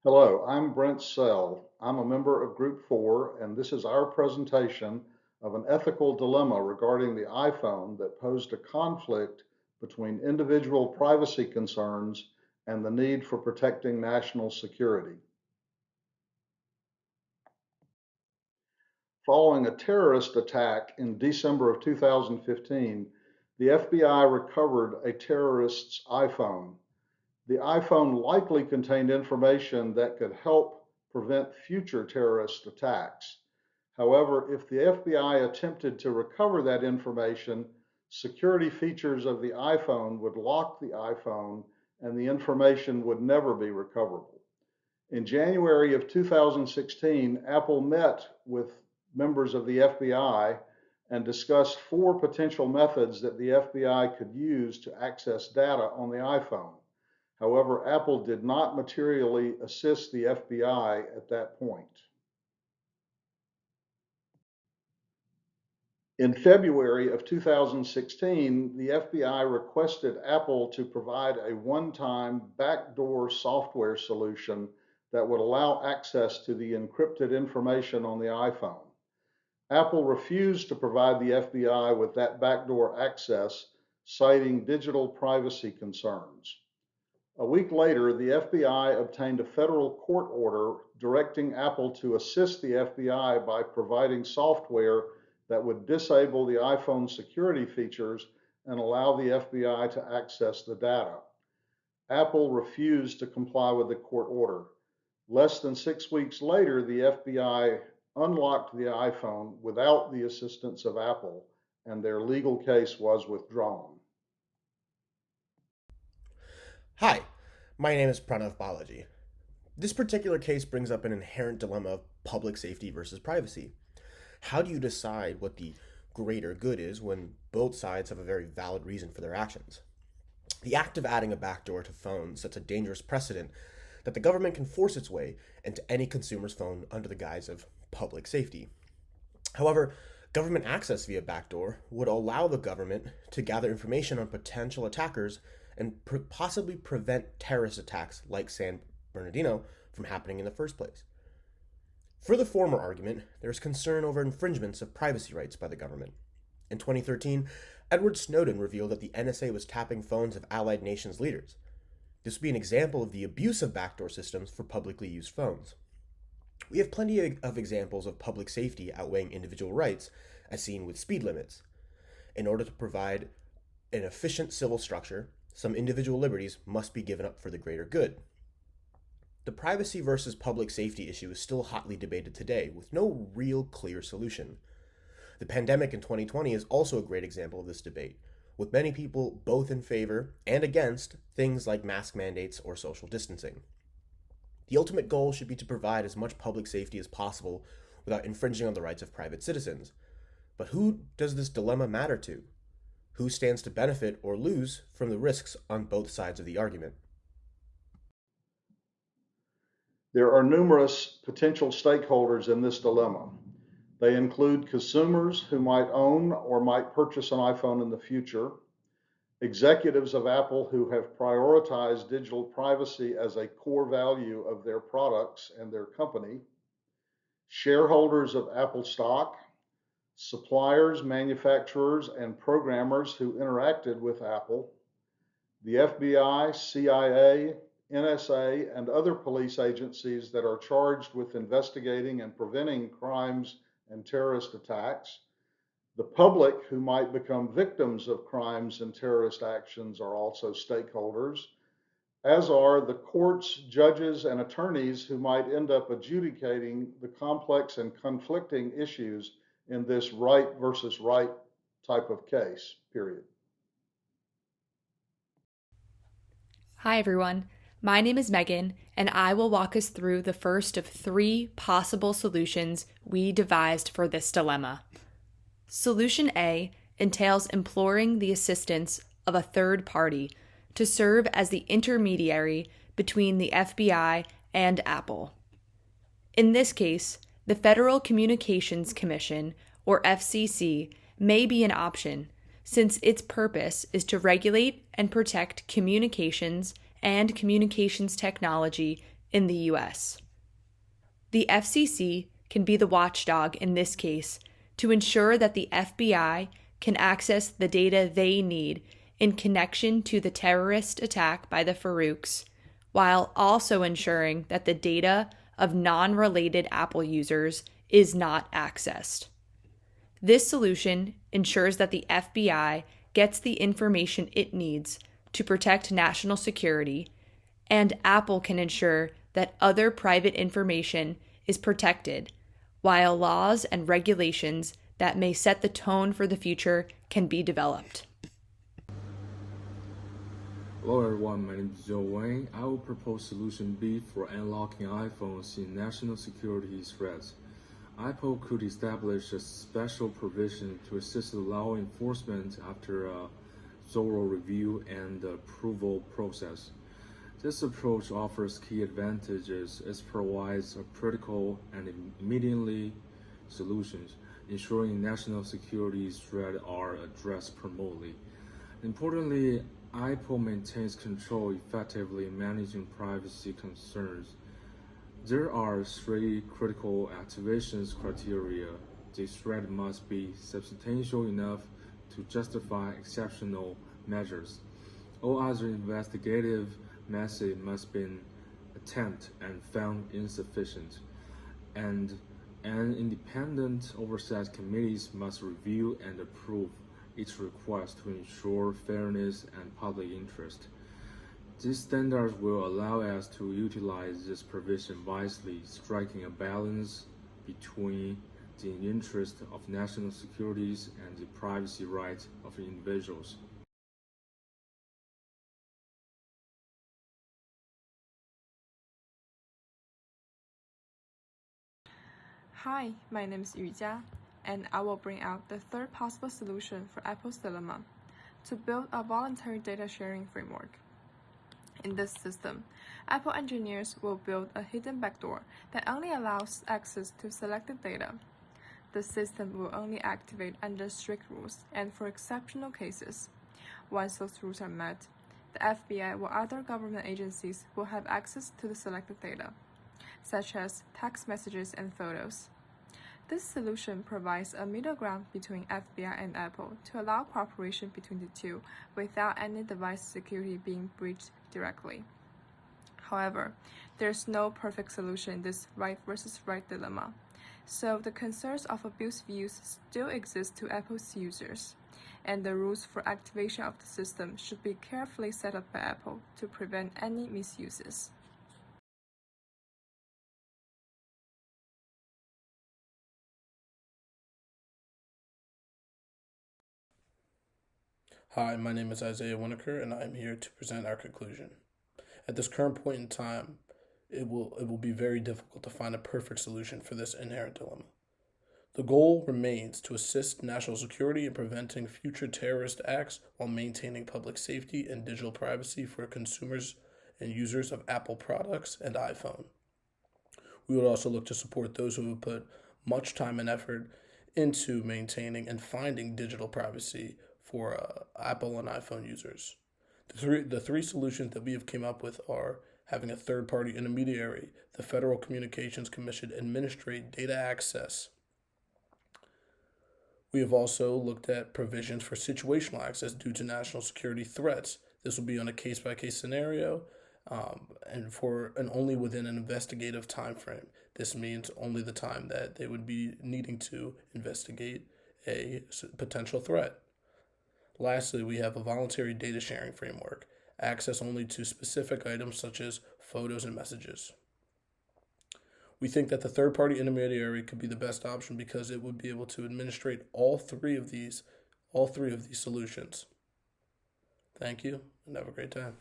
Hello, I'm Brent Sell. I'm a member of Group 4, and this is our presentation of an ethical dilemma regarding the iPhone that posed a conflict between individual privacy concerns and the need for protecting national security. Following a terrorist attack in December of 2015, the FBI recovered a terrorist's iPhone. The iPhone likely contained information that could help prevent future terrorist attacks. However, if the FBI attempted to recover that information, security features of the iPhone would lock the iPhone and the information would never be recoverable. In January of 2016, Apple met with members of the FBI and discussed four potential methods that the FBI could use to access data on the iPhone. However, Apple did not materially assist the FBI at that point. In February of 2016, the FBI requested Apple to provide a one-time backdoor software solution that would allow access to the encrypted information on the iPhone. Apple refused to provide the FBI with that backdoor access, citing digital privacy concerns. A week later, the FBI obtained a federal court order directing Apple to assist the FBI by providing software that would disable the iPhone security features and allow the FBI to access the data. Apple refused to comply with the court order. Less than 6 weeks later, the FBI unlocked the iPhone without the assistance of Apple, and their legal case was withdrawn. Hi, my name is Pranav Balaji. This particular case brings up an inherent dilemma of public safety versus privacy. How do you decide what the greater good is when both sides have a very valid reason for their actions? The act of adding a backdoor to phones sets a dangerous precedent that the government can force its way into any consumer's phone under the guise of public safety. However, government access via backdoor would allow the government to gather information on potential attackers and possibly prevent terrorist attacks like San Bernardino from happening in the first place. For the former argument, there is concern over infringements of privacy rights by the government. In 2013, Edward Snowden revealed that the NSA was tapping phones of allied nations' leaders. This would be an example of the abuse of backdoor systems for publicly used phones. We have plenty of examples of public safety outweighing individual rights, as seen with speed limits. In order to provide an efficient civil structure, some individual liberties must be given up for the greater good. The privacy versus public safety issue is still hotly debated today, with no real clear solution. The pandemic in 2020 is also a great example of this debate, with many people both in favor and against things like mask mandates or social distancing. The ultimate goal should be to provide as much public safety as possible without infringing on the rights of private citizens. But who does this dilemma matter to? Who stands to benefit or lose from the risks on both sides of the argument? There are numerous potential stakeholders in this dilemma. They include consumers who might own or might purchase an iPhone in the future, executives of Apple who have prioritized digital privacy as a core value of their products and their company, shareholders of Apple stock, suppliers, manufacturers, and programmers who interacted with Apple, the FBI, CIA, NSA, and other police agencies that are charged with investigating and preventing crimes and terrorist attacks. The public who might become victims of crimes and terrorist actions are also stakeholders, as are the courts, judges, and attorneys who might end up adjudicating the complex and conflicting issues in this right versus right type of case, period. Hi, everyone. My name is Megan, and I will walk us through the first of three possible solutions we devised for this dilemma. Solution A entails imploring the assistance of a third party to serve as the intermediary between the FBI and Apple. In this case, the Federal Communications Commission, or FCC, may be an option, since its purpose is to regulate and protect communications and communications technology in the US. The FCC can be the watchdog in this case to ensure that the FBI can access the data they need in connection to the terrorist attack by the Farouks, while also ensuring that the data of non-related Apple users is not accessed. This solution ensures that the FBI gets the information it needs to protect national security, and Apple can ensure that other private information is protected, while laws and regulations that may set the tone for the future can be developed. Hello everyone, my name is Joe Wayne. I will propose solution B for unlocking iPhones in national security threats. Apple could establish a special provision to assist the law enforcement after a thorough review and approval process. This approach offers key advantages as it provides a critical and immediately solutions, ensuring national security threats are addressed promptly. Importantly, Apple maintains control effectively managing privacy concerns. There are three critical activations criteria. The threat must be substantial enough to justify exceptional measures. All other investigative methods must be attempted and found insufficient, and an independent oversight committee must review and approve each request to ensure fairness and public interest. These standards will allow us to utilize this provision wisely, striking a balance between the interest of national security and the privacy rights of individuals. Hi, my name is Yujia, and I will bring out the third possible solution for Apple's dilemma: to build a voluntary data sharing framework. In this system, Apple engineers will build a hidden backdoor that only allows access to selected data. The system will only activate under strict rules and for exceptional cases. Once those rules are met, the FBI or other government agencies will have access to the selected data, such as text messages and photos. This solution provides a middle ground between FBI and Apple to allow cooperation between the two without any device security being breached directly. However, there's no perfect solution in this right versus right dilemma, so the concerns of abuse views still exist to Apple's users, and the rules for activation of the system should be carefully set up by Apple to prevent any misuses. Hi, my name is Isaiah Winokur, and I am here to present our conclusion. At this current point in time, it will be very difficult to find a perfect solution for this inherent dilemma. The goal remains to assist national security in preventing future terrorist acts while maintaining public safety and digital privacy for consumers and users of Apple products and iPhone. We would also look to support those who have put much time and effort into maintaining and finding digital privacy for Apple and iPhone users. The three solutions that we have came up with are having a third-party intermediary, the Federal Communications Commission administrate data access. We have also looked at provisions for situational access due to national security threats. This will be on a case-by-case scenario and only within an investigative time frame. This means only the time that they would be needing to investigate a potential threat. Lastly, we have a voluntary data sharing framework, access only to specific items such as photos and messages. We think that the third-party intermediary could be the best option because it would be able to administrate all three of these solutions. Thank you, and have a great time.